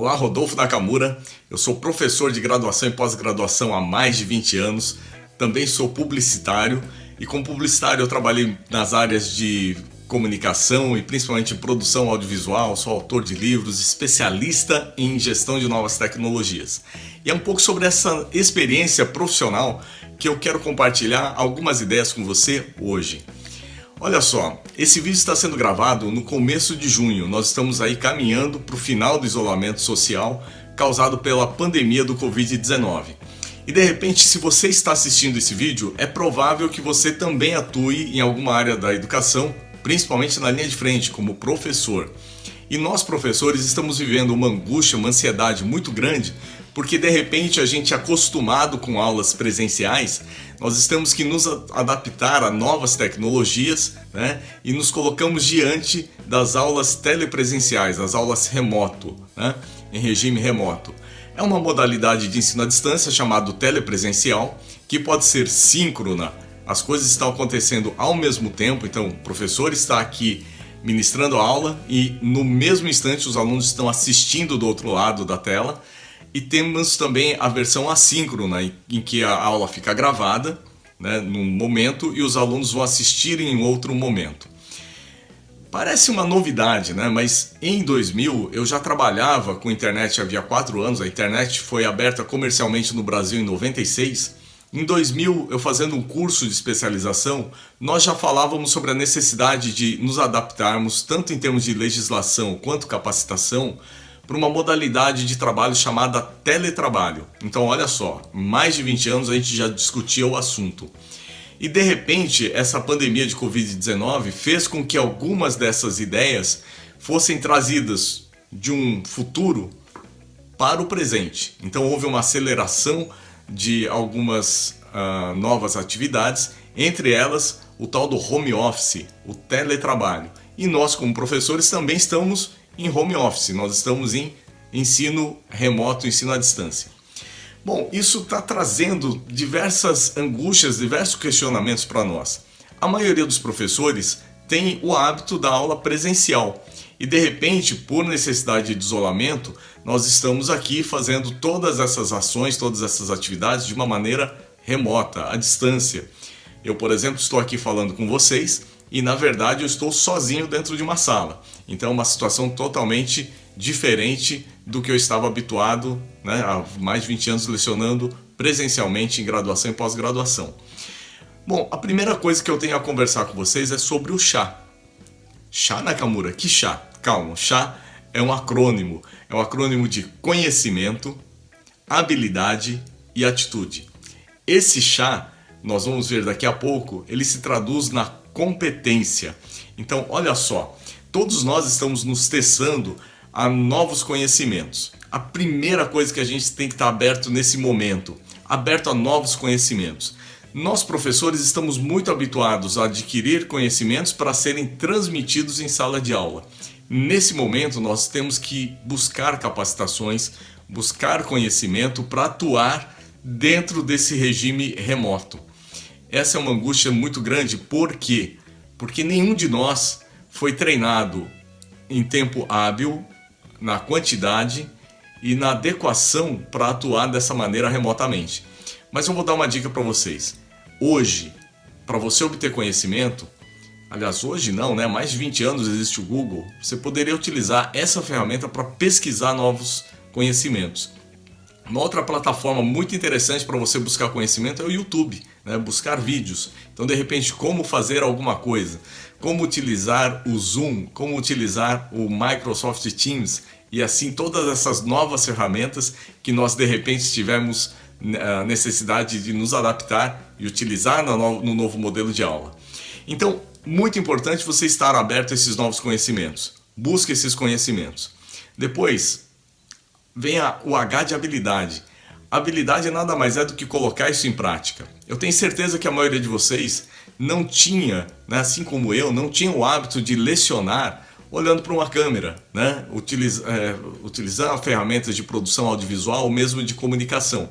Olá, Rodolfo Nakamura. Eu sou professor de graduação e pós-graduação há mais de 20 anos. Também sou publicitário e como publicitário eu trabalhei nas áreas de comunicação e principalmente em produção audiovisual. Sou autor de livros, especialista em gestão de novas tecnologias. E é um pouco sobre essa experiência profissional que eu quero compartilhar algumas ideias com você hoje. Olha só, esse vídeo está sendo gravado no começo de junho. Nós estamos aí caminhando para o final do isolamento social causado pela pandemia do Covid-19. E de repente, se você está assistindo esse vídeo, é provável que você também atue em alguma área da educação, principalmente na linha de frente, como professor. E nós, professores, estamos vivendo uma angústia, uma ansiedade muito grande, porque de repente a gente acostumado com aulas presenciais, nós temos que nos adaptar a novas tecnologias, né? E nos colocamos diante das aulas telepresenciais, as aulas remoto, né? Em regime remoto. É uma modalidade de ensino à distância chamado telepresencial, que pode ser síncrona. As coisas estão acontecendo ao mesmo tempo, então o professor está aqui ministrando a aula e no mesmo instante os alunos estão assistindo do outro lado da tela. E temos também a versão assíncrona, em que a aula fica gravada, né, num momento e os alunos vão assistir em outro momento. Parece uma novidade, né? Mas em 2000 eu já trabalhava com internet havia 4 anos, a internet foi aberta comercialmente no Brasil em 96. Em 2000, eu fazendo um curso de especialização, nós já falávamos sobre a necessidade de nos adaptarmos, tanto em termos de legislação quanto capacitação, para uma modalidade de trabalho chamada teletrabalho. Então olha só, mais de 20 anos a gente já discutia o assunto. E de repente essa pandemia de Covid-19 fez com que algumas dessas ideias fossem trazidas de um futuro para o presente. Então houve uma aceleração de algumas novas atividades, entre elas o tal do home office, o teletrabalho. E nós como professores também estamos em home office, nós estamos em ensino remoto, ensino à distância. Bom, isso está trazendo diversas angústias, diversos questionamentos para nós. A maioria dos professores tem o hábito da aula presencial e de repente, por necessidade de isolamento, nós estamos aqui fazendo todas essas ações, todas essas atividades de uma maneira remota, à distância. Eu, por exemplo, estou aqui falando com vocês e na verdade eu estou sozinho dentro de uma sala. Então é uma situação totalmente diferente do que eu estava habituado, né, há mais de 20 anos lecionando presencialmente em graduação e pós-graduação. Bom, a primeira coisa que eu tenho a conversar com vocês é sobre o chá. Chá, Nakamura? Que chá? Calma, chá é um acrônimo de conhecimento, habilidade e atitude. Esse chá, nós vamos ver daqui a pouco, ele se traduz na competência. Então, olha só, todos nós estamos nos testando a novos conhecimentos. A primeira coisa que a gente tem que estar aberto nesse momento, aberto a novos conhecimentos. Nós, professores, estamos muito habituados a adquirir conhecimentos para serem transmitidos em sala de aula. Nesse momento, nós temos que buscar capacitações, buscar conhecimento para atuar dentro desse regime remoto. Essa é uma angústia muito grande, por quê? Porque nenhum de nós foi treinado em tempo hábil, na quantidade e na adequação para atuar dessa maneira remotamente. Mas eu vou dar uma dica para vocês. Hoje, para você obter conhecimento, aliás, hoje não, né? Mais de 20 anos existe o Google, você poderia utilizar essa ferramenta para pesquisar novos conhecimentos. Uma outra plataforma muito interessante para você buscar conhecimento é o YouTube, né? Buscar vídeos. Então, de repente, como fazer alguma coisa, como utilizar o Zoom, como utilizar o Microsoft Teams e assim todas essas novas ferramentas que nós de repente tivemos a necessidade de nos adaptar e utilizar no novo modelo de aula. Então, muito importante você estar aberto a esses novos conhecimentos. Busque esses conhecimentos. Depois, vem o H de habilidade. Habilidade nada mais é do que colocar isso em prática. Eu tenho certeza que a maioria de vocês não tinha, né, assim como eu, não tinha o hábito de lecionar olhando para uma câmera, né, utilizando ferramentas de produção audiovisual ou mesmo de comunicação.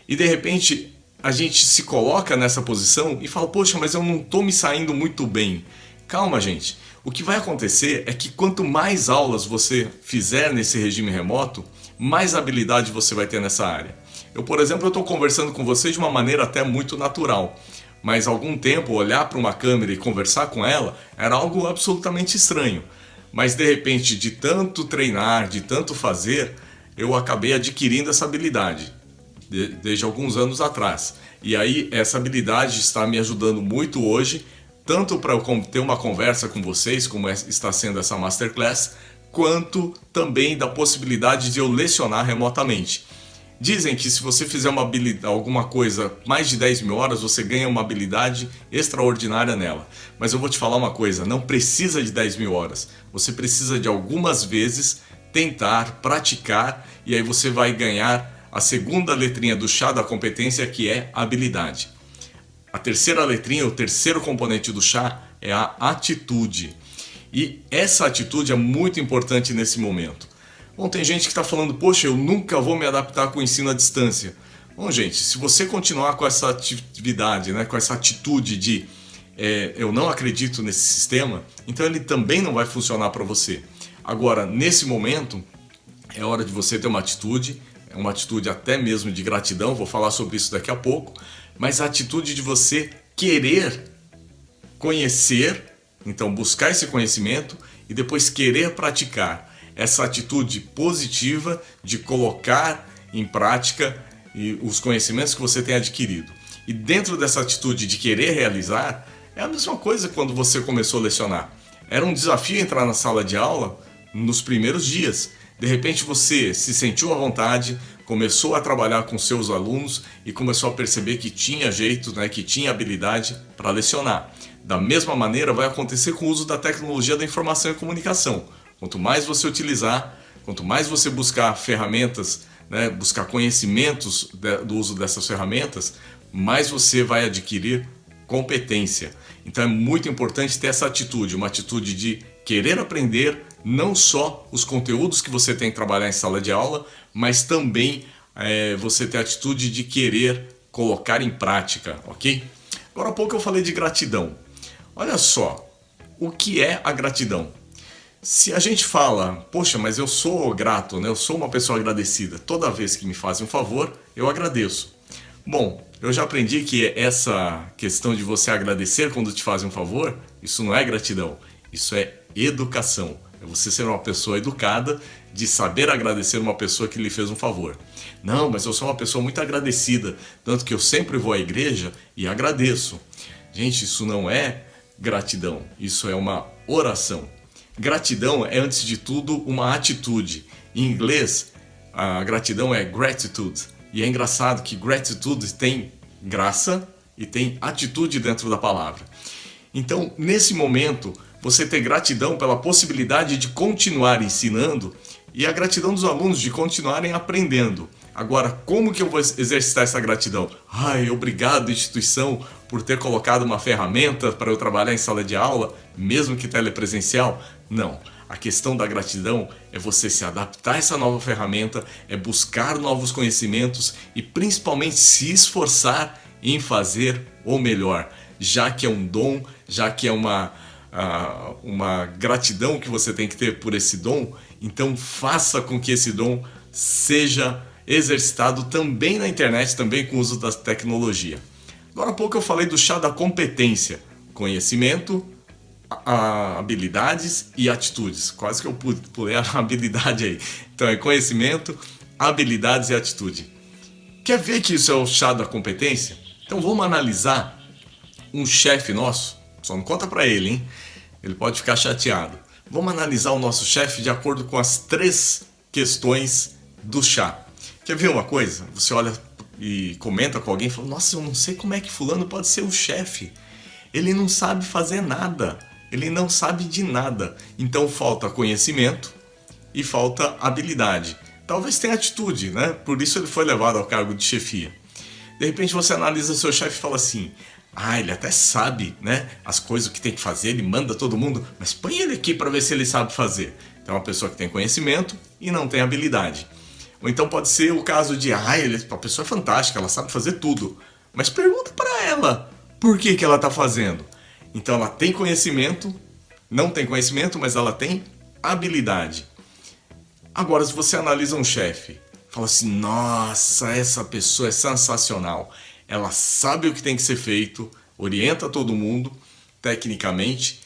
E de repente a gente se coloca nessa posição e fala, poxa, mas eu não estou me saindo muito bem. Calma, gente. O que vai acontecer é que quanto mais aulas você fizer nesse regime remoto, mais habilidade você vai ter nessa área. Eu, por exemplo, estou conversando com vocês de uma maneira até muito natural, mas há algum tempo olhar para uma câmera e conversar com ela era algo absolutamente estranho. Mas de repente, de tanto treinar, de tanto fazer, eu acabei adquirindo essa habilidade desde alguns anos atrás. E aí essa habilidade está me ajudando muito hoje, tanto para eu ter uma conversa com vocês, como está sendo essa Masterclass, quanto também da possibilidade de eu lecionar remotamente. Dizem que se você fizer alguma coisa mais de 10 mil horas, você ganha uma habilidade extraordinária nela. Mas eu vou te falar uma coisa, não precisa de 10 mil horas. Você precisa de algumas vezes tentar, praticar, e aí você vai ganhar a segunda letrinha do chá da competência, que é habilidade. A terceira letrinha, o terceiro componente do chá, é a atitude. E essa atitude é muito importante nesse momento. Bom, tem gente que está falando, poxa, eu nunca vou me adaptar com o ensino à distância. Bom, gente, se você continuar com essa atividade, né, com essa atitude de eu não acredito nesse sistema, então ele também não vai funcionar para você. Agora, nesse momento, é hora de você ter uma atitude até mesmo de gratidão, vou falar sobre isso daqui a pouco, mas a atitude de você querer conhecer, então buscar esse conhecimento e depois querer praticar. Essa atitude positiva de colocar em prática os conhecimentos que você tem adquirido. E dentro dessa atitude de querer realizar, é a mesma coisa quando você começou a lecionar. Era um desafio entrar na sala de aula nos primeiros dias. De repente você se sentiu à vontade, começou a trabalhar com seus alunos e começou a perceber que tinha jeito, né, que tinha habilidade para lecionar. Da mesma maneira vai acontecer com o uso da tecnologia da informação e comunicação. Quanto mais você utilizar, quanto mais você buscar ferramentas, né, buscar conhecimentos do uso dessas ferramentas, mais você vai adquirir competência. Então é muito importante ter essa atitude, uma atitude de querer aprender não só os conteúdos que você tem que trabalhar em sala de aula, mas também você ter a atitude de querer colocar em prática, ok? Agora há pouco eu falei de gratidão. Olha só, o que é a gratidão? Se a gente fala, poxa, mas eu sou grato, né? Eu sou uma pessoa agradecida. Toda vez que me fazem um favor, eu agradeço. Bom, eu já aprendi que essa questão de você agradecer quando te fazem um favor, isso não é gratidão, isso é educação. É você ser uma pessoa educada, de saber agradecer uma pessoa que lhe fez um favor. Não, mas eu sou uma pessoa muito agradecida, tanto que eu sempre vou à igreja e agradeço. Gente, isso não é gratidão, isso é uma oração. Gratidão é, antes de tudo, uma atitude. Em inglês, a gratidão é gratitude. E é engraçado que gratitude tem graça e tem atitude dentro da palavra. Então, nesse momento, você ter gratidão pela possibilidade de continuar ensinando e a gratidão dos alunos de continuarem aprendendo. Agora, como que eu vou exercitar essa gratidão? Ai, obrigado, instituição, por ter colocado uma ferramenta para eu trabalhar em sala de aula, mesmo que telepresencial. Não, a questão da gratidão é você se adaptar a essa nova ferramenta, é buscar novos conhecimentos e principalmente se esforçar em fazer o melhor, já que é um dom, já que é uma gratidão que você tem que ter por esse dom, então faça com que esse dom seja exercitado também na internet, também com o uso da tecnologia. Agora há pouco eu falei do chá da competência, conhecimento, habilidades e atitudes. Quase que eu pulei a habilidade aí. Então é conhecimento, habilidades e atitude. Quer ver que isso é o chá da competência? Então vamos analisar um chefe nosso. Só não conta pra ele, hein? Ele pode ficar chateado. Vamos analisar o nosso chefe de acordo com as 3 questões do chá. Quer ver uma coisa? Você olha e comenta com alguém e fala, nossa, eu não sei como é que fulano pode ser o chefe. Ele não sabe fazer nada. Ele não sabe de nada. Então falta conhecimento e falta habilidade. Talvez tenha atitude, né? Por isso ele foi levado ao cargo de chefia. De repente você analisa seu chefe e fala assim, ele até sabe, né, as coisas que tem que fazer, ele manda todo mundo, mas põe ele aqui para ver se ele sabe fazer. Então é uma pessoa que tem conhecimento e não tem habilidade. Ou então pode ser o caso de, a pessoa é fantástica, ela sabe fazer tudo. Mas pergunta para ela, por que ela está fazendo? Então ela tem conhecimento, não tem conhecimento, mas ela tem habilidade. Agora, se você analisa um chefe, fala assim, nossa, essa pessoa é sensacional, ela sabe o que tem que ser feito, orienta todo mundo tecnicamente,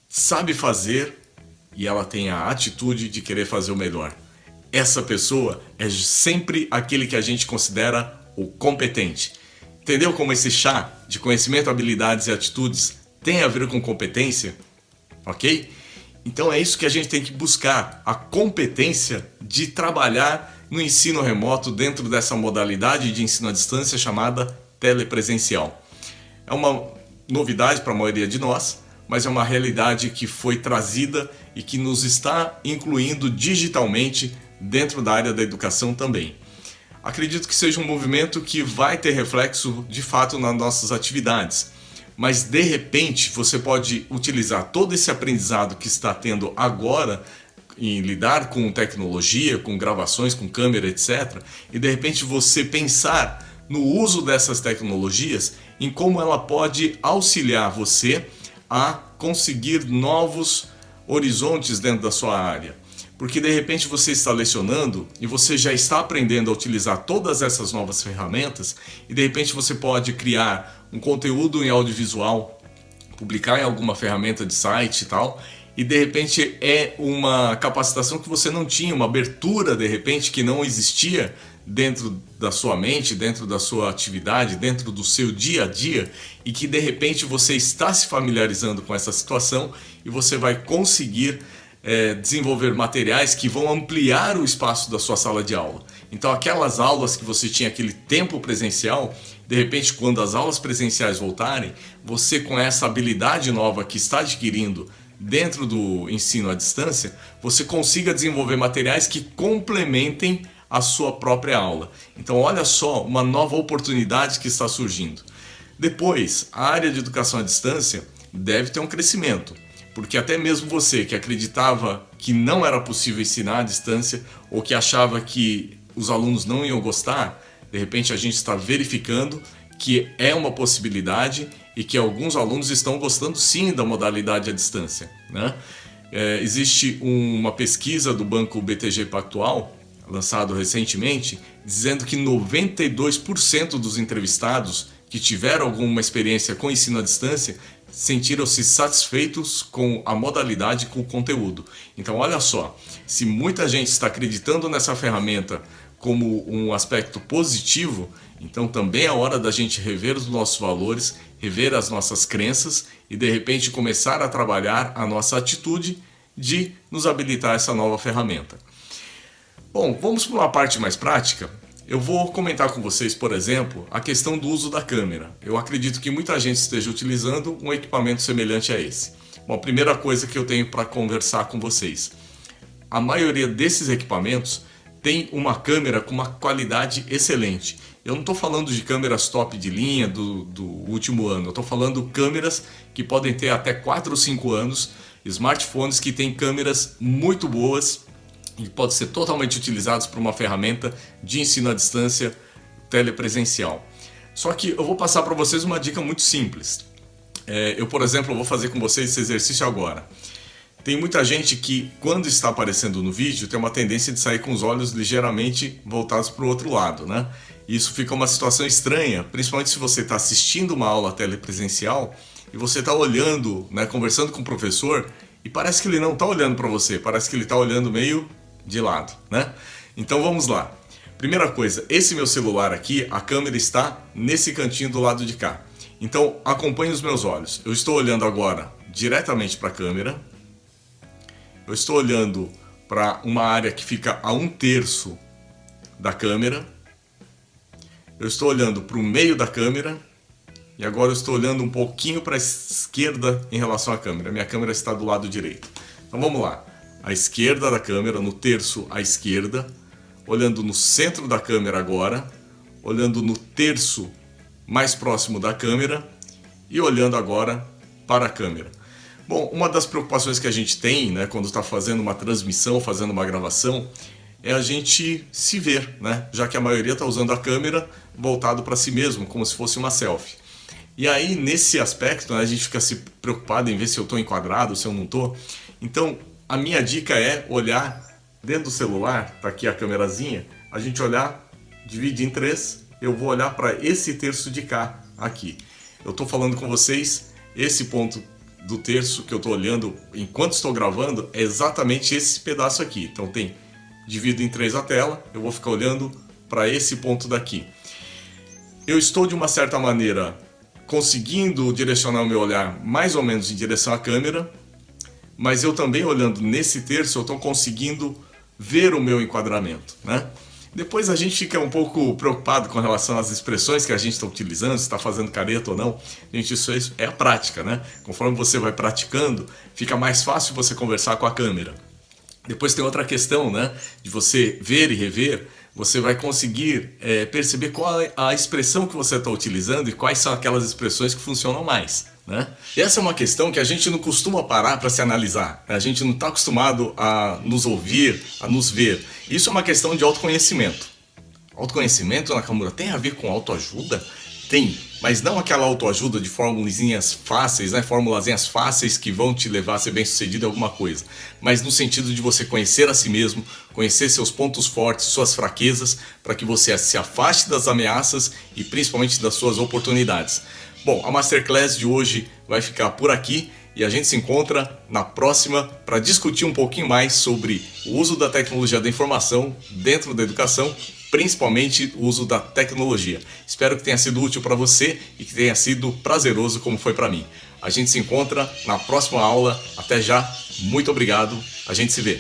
sabe fazer e ela tem a atitude de querer fazer o melhor. Essa pessoa é sempre aquele que a gente considera o competente. Entendeu como esse chá de conhecimento, habilidades e atitudes tem a ver com competência? Ok? Então é isso que a gente tem que buscar, a competência de trabalhar no ensino remoto dentro dessa modalidade de ensino à distância chamada telepresencial. É uma novidade para a maioria de nós, mas é uma realidade que foi trazida e que nos está incluindo digitalmente dentro da área da educação também. Acredito que seja um movimento que vai ter reflexo de fato nas nossas atividades, mas de repente você pode utilizar todo esse aprendizado que está tendo agora em lidar com tecnologia, com gravações, com câmera, etc. E de repente você pensar no uso dessas tecnologias, em como ela pode auxiliar você a conseguir novos horizontes dentro da sua área. Porque de repente você está lecionando e você já está aprendendo a utilizar todas essas novas ferramentas e de repente você pode criar um conteúdo em audiovisual, publicar em alguma ferramenta de site e tal, e de repente é uma capacitação que você não tinha, uma abertura de repente que não existia dentro da sua mente, dentro da sua atividade, dentro do seu dia a dia, e que de repente você está se familiarizando com essa situação e você vai conseguir desenvolver materiais que vão ampliar o espaço da sua sala de aula. Então aquelas aulas que você tinha aquele tempo presencial, de repente quando as aulas presenciais voltarem, você com essa habilidade nova que está adquirindo dentro do ensino à distância, você consiga desenvolver materiais que complementem a sua própria aula. Então olha só, uma nova oportunidade que está surgindo. Depois, a área de educação à distância deve ter um crescimento. Porque até mesmo você que acreditava que não era possível ensinar à distância ou que achava que os alunos não iam gostar, de repente a gente está verificando que é uma possibilidade e que alguns alunos estão gostando sim da modalidade à distância, né? Existe uma pesquisa do Banco BTG Pactual, lançado recentemente, dizendo que 92% dos entrevistados que tiveram alguma experiência com ensino à distância sentiram-se satisfeitos com a modalidade, com o conteúdo. Então olha só, se muita gente está acreditando nessa ferramenta como um aspecto positivo, então também é hora da gente rever os nossos valores, rever as nossas crenças e de repente começar a trabalhar a nossa atitude de nos habilitar a essa nova ferramenta. Bom, vamos para uma parte mais prática. Eu vou comentar com vocês, por exemplo, a questão do uso da câmera. Eu acredito que muita gente esteja utilizando um equipamento semelhante a esse. Bom, a primeira coisa que eu tenho para conversar com vocês. A maioria desses equipamentos tem uma câmera com uma qualidade excelente. Eu não estou falando de câmeras top de linha do último ano. Eu estou falando câmeras que podem ter até 4 ou 5 anos, smartphones que têm câmeras muito boas e podem ser totalmente utilizados por uma ferramenta de ensino à distância telepresencial. Só que eu vou passar para vocês uma dica muito simples. Eu, por exemplo, vou fazer com vocês esse exercício agora. Tem muita gente que, quando está aparecendo no vídeo, tem uma tendência de sair com os olhos ligeiramente voltados para o outro lado, né? Isso fica uma situação estranha, principalmente se você está assistindo uma aula telepresencial e você está olhando, né, conversando com o professor e parece que ele não está olhando para você, parece que ele está olhando meio de lado, né? Então vamos lá. Primeira coisa, esse meu celular aqui, a câmera está nesse cantinho do lado de cá. Então acompanhe os meus olhos. Eu estou olhando agora diretamente para a câmera. Eu estou olhando para uma área que fica a 1/3 da câmera. Eu estou olhando para o meio da câmera. E agora eu estou olhando um pouquinho para a esquerda em relação à câmera. Minha câmera está do lado direito. Então vamos lá. À esquerda da câmera, no terço à esquerda. Olhando no centro da câmera agora. Olhando no terço mais próximo da câmera. E olhando agora para a câmera. Bom, uma das preocupações que a gente tem, né, quando está fazendo uma transmissão, fazendo uma gravação, é a gente se ver, né? Já que a maioria está usando a câmera voltado para si mesmo, como se fosse uma selfie. E aí, nesse aspecto, né, a gente fica se preocupado em ver se eu estou enquadrado, se eu não estou. Então, a minha dica é olhar dentro do celular, tá aqui a câmerazinha, a gente olhar, divide em 3, eu vou olhar para esse terço de cá, aqui. Eu estou falando com vocês, esse ponto do terço que eu estou olhando enquanto estou gravando é exatamente esse pedaço aqui. Então divido em 3 a tela, eu vou ficar olhando para esse ponto daqui. Eu estou de uma certa maneira conseguindo direcionar o meu olhar mais ou menos em direção à câmera, mas eu também olhando nesse terço eu estou conseguindo ver o meu enquadramento, né? Depois a gente fica um pouco preocupado com relação às expressões que a gente está utilizando, se está fazendo careta ou não. Gente, isso é a prática, né? Conforme você vai praticando, fica mais fácil você conversar com a câmera. Depois tem outra questão, né? De você ver e rever, você vai conseguir perceber qual é a expressão que você está utilizando e quais são aquelas expressões que funcionam mais, né? E essa é uma questão que a gente não costuma parar para se analisar. A gente não está acostumado a nos ouvir, a nos ver. Isso é uma questão de autoconhecimento. Autoconhecimento, Nakamura, tem a ver com autoajuda? Tem, mas não aquela autoajuda de formulazinhas fáceis, né? Formulazinhas fáceis que vão te levar a ser bem sucedido em alguma coisa. Mas no sentido de você conhecer a si mesmo, conhecer seus pontos fortes, suas fraquezas, para que você se afaste das ameaças e principalmente das suas oportunidades. Bom, a Masterclass de hoje vai ficar por aqui e a gente se encontra na próxima para discutir um pouquinho mais sobre o uso da tecnologia da informação dentro da educação, principalmente o uso da tecnologia. Espero que tenha sido útil para você e que tenha sido prazeroso como foi para mim. A gente se encontra na próxima aula. Até já, muito obrigado, a gente se vê.